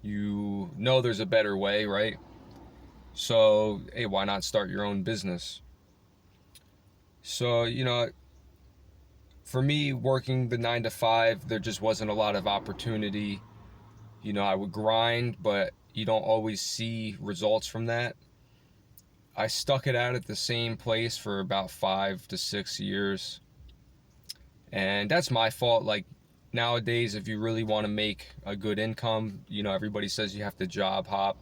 You know there's a better way, right? So, hey, why not start your own business? So, for me, working the 9 to 5, there just wasn't a lot of opportunity. I would grind, but you don't always see results from that. I stuck it out at the same place for about 5 to 6 years. And that's my fault. Like nowadays, if you really want to make a good income, everybody says you have to job hop.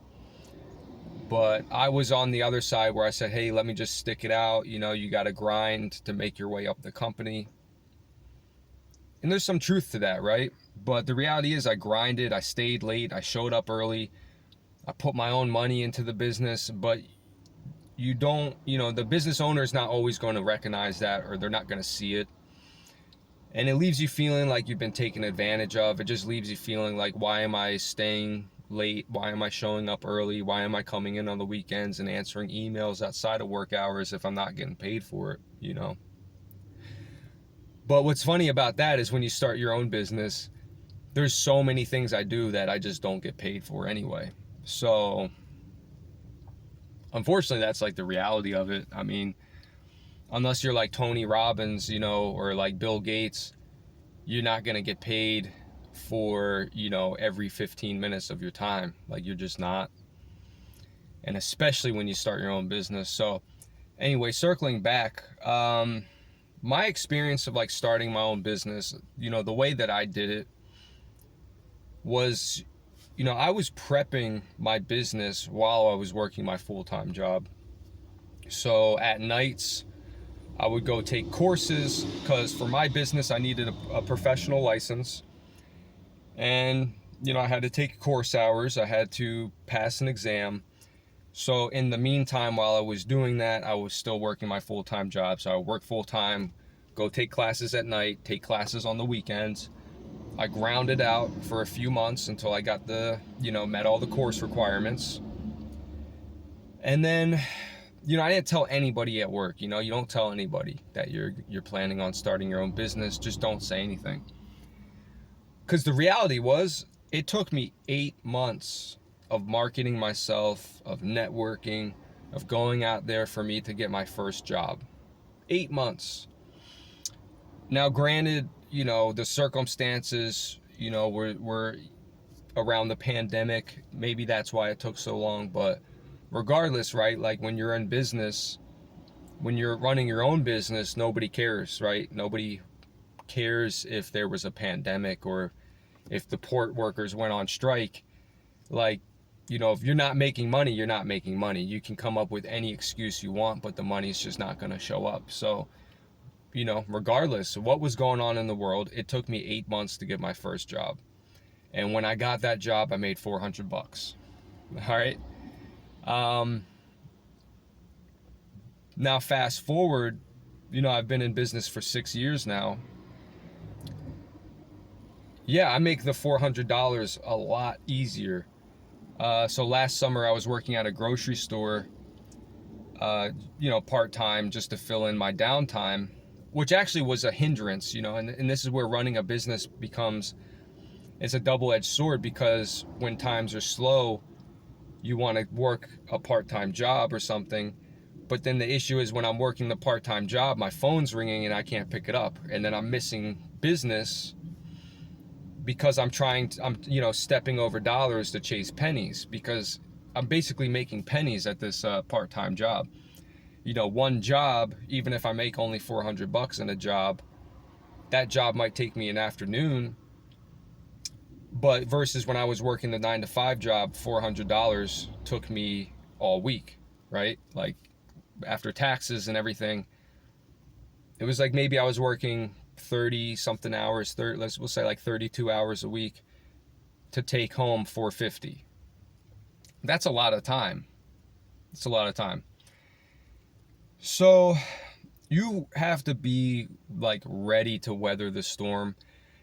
But I was on the other side where I said, hey, let me just stick it out. You got to grind to make your way up the company. And there's some truth to that, right? But the reality is, I grinded, I stayed late, I showed up early, I put my own money into the business. But the business owner is not always going to recognize that, or they're not going to see it. And it leaves you feeling like you've been taken advantage of. It just leaves you feeling like, why am I staying late? Why am I showing up early? Why am I coming in on the weekends and answering emails outside of work hours if I'm not getting paid for it? But what's funny about that is when you start your own business, there's so many things I do that I just don't get paid for anyway. So unfortunately, that's like the reality of it. I mean, unless you're like Tony Robbins, or like Bill Gates, you're not going to get paid for, every 15 minutes of your time. Like, you're just not. And especially when you start your own business. So anyway, circling back, my experience of like starting my own business, the way that I did it was, I was prepping my business while I was working my full-time job. So at nights, I would go take courses because for my business, I needed a professional license. And, I had to take course hours. I had to pass an exam. So in the meantime, while I was doing that, I was still working my full-time job. So I would work full-time, go take classes at night, take classes on the weekends. I grounded out for a few months until I got met all the course requirements. And then, I didn't tell anybody at work. You don't tell anybody that you're planning on starting your own business. Just don't say anything. Because the reality was, it took me 8 months of marketing myself, of networking, of going out there for me to get my first job. 8 months. Now, granted, the circumstances, were around the pandemic. Maybe that's why it took so long. But regardless, right? Like when you're in business, when you're running your own business, nobody cares, right? Nobody cares if there was a pandemic or if the port workers went on strike. Like, if you're not making money, you're not making money. You can come up with any excuse you want, but the money's just not going to show up. So, regardless of what was going on in the world, it took me 8 months to get my first job. And when I got that job, I made $400. All right. Now fast forward, I've been in business for 6 years now. Yeah, I make the $400 a lot easier. So last summer I was working at a grocery store, part-time just to fill in my downtime, which actually was a hindrance, and this is where running a business it's a double-edged sword, because when times are slow, you want to work a part-time job or something. But then the issue is when I'm working the part-time job, my phone's ringing and I can't pick it up. And then I'm missing business because I'm stepping over dollars to chase pennies, because I'm basically making pennies at this part-time job. One job, even if I make only $400 in a job, that job might take me an afternoon. But versus when I was working the 9 to 5 job, $400 took me all week, right? Like after taxes and everything, it was like maybe I was working 30 something hours, we'll say like 32 hours a week to take home $450. That's a lot of time. It's a lot of time. So you have to be like ready to weather the storm.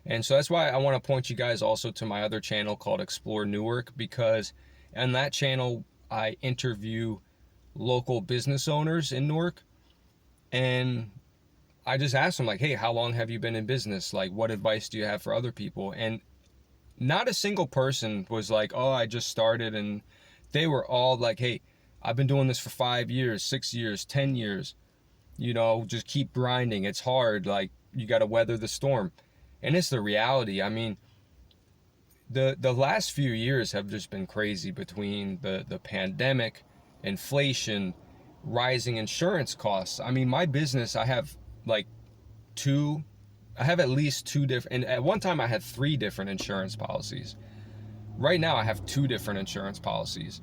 And so that's why I want to point you guys also to my other channel called Explore Newark, because on that channel I interview local business owners in Newark, and I just ask them like, hey, how long have you been in business? Like, what advice do you have for other people? And not a single person was like, oh, I just started, and they were all like, hey, I've been doing this for 5 years, 6 years, 10 years, just keep grinding. It's hard. Like, you got to weather the storm. And it's the reality. I mean, the last few years have just been crazy between the pandemic, inflation, rising insurance costs. I mean, my business, I have like at least two different, and at one time I had 3 different insurance policies. Right now I have 2 different insurance policies.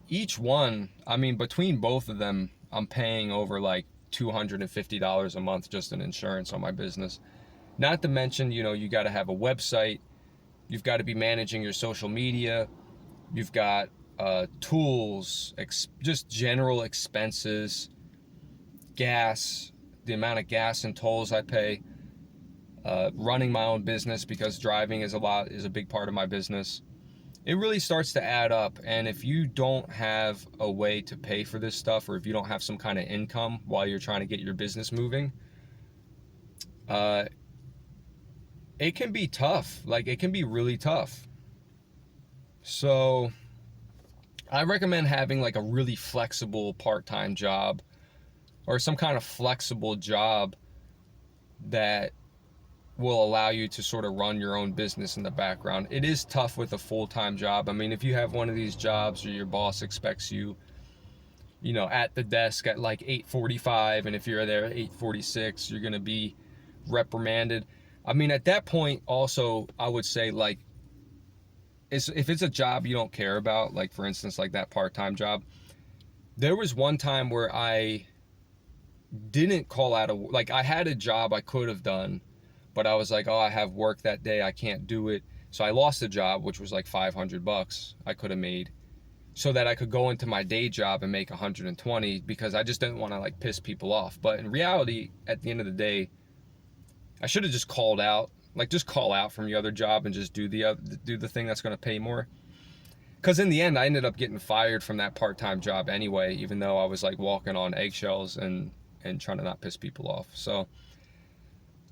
Each one, I mean, between both of them, I'm paying over like $250 a month just in insurance on my business. Not to mention, you got to have a website. You've got to be managing your social media. You've got tools, just general expenses, gas, the amount of gas and tolls I pay, running my own business because driving is a big part of my business. It really starts to add up. And if you don't have a way to pay for this stuff, or if you don't have some kind of income while you're trying to get your business moving, it can be tough. Like, it can be really tough. So I recommend having like a really flexible part-time job, or some kind of flexible job that will allow you to sort of run your own business in the background. It is tough with a full-time job. I mean, if you have one of these jobs where your boss expects you, at the desk at like 8:45, and if you're there at 8:46, you're going to be reprimanded. I mean, at that point also, I would say, like, if it's a job you don't care about, like for instance, like that part-time job, there was one time where I didn't call out like, I had a job I could have done, but I was like, oh, I have work that day, I can't do it. So I lost the job, which was like $500 I could have made, so that I could go into my day job and make 120, because I just didn't want to like piss people off. But in reality, at the end of the day, I should have just called out, like just call out from your other job and just do the thing that's going to pay more. Because in the end, I ended up getting fired from that part-time job anyway, even though I was like walking on eggshells and trying to not piss people off. So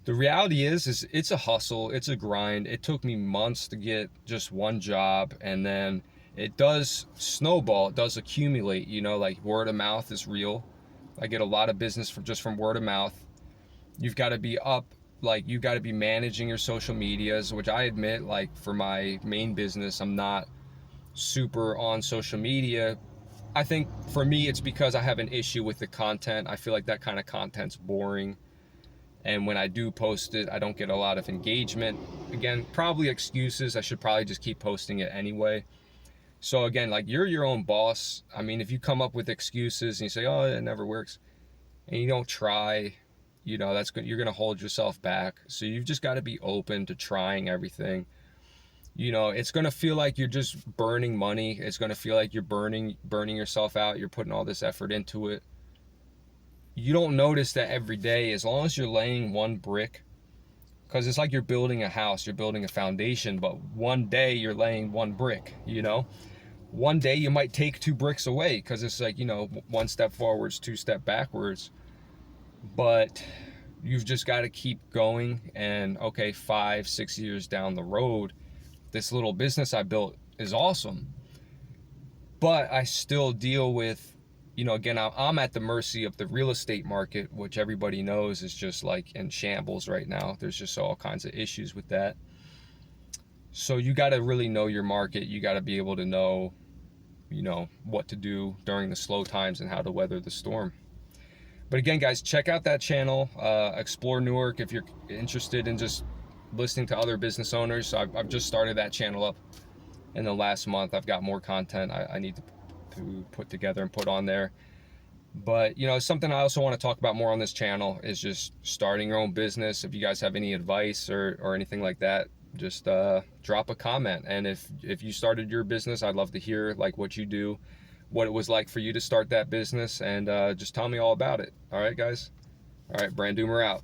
the reality is it's a hustle, it's a grind. It took me months to get just one job, and then it does snowball, it does accumulate, like word of mouth is real. I get a lot of business from word of mouth. You've got to be up, like you've got to be managing your social medias, which I admit, like for my main business, I'm not super on social media. I think for me, it's because I have an issue with the content. I feel like that kind of content's boring. And when I do post it, I don't get a lot of engagement. Again, probably excuses. I should probably just keep posting it anyway. So again, like, you're your own boss. I mean, if you come up with excuses and you say, oh, it never works, and you don't try, that's good. You're going to hold yourself back. So you've just got to be open to trying everything. It's going to feel like you're just burning money. It's going to feel like you're burning yourself out. You're putting all this effort into it. You don't notice that every day, as long as you're laying one brick, because it's like you're building a house, you're building a foundation, but one day you're laying one brick, One day you might take 2 bricks away, because it's like, 1 step forwards, 2 step backwards. But you've just got to keep going. And okay, 5, 6 years down the road, this little business I built is awesome. But I still deal with, again, I'm at the mercy of the real estate market, which everybody knows is just like in shambles right now. There's just all kinds of issues with that. So you got to really know your market. You got to be able to know, what to do during the slow times and how to weather the storm. But again, guys, check out that channel, Explore Newark, if you're interested in just listening to other business owners. So I've just started that channel up in the last month. I've got more content I need to put together and put on there. But something I also want to talk about more on this channel is just starting your own business. If you guys have any advice or anything like that, just drop a comment. And if you started your business, I'd love to hear like what you do, what it was like for you to start that business, and just tell me all about it. All right, guys. All right, Brand Doomer out.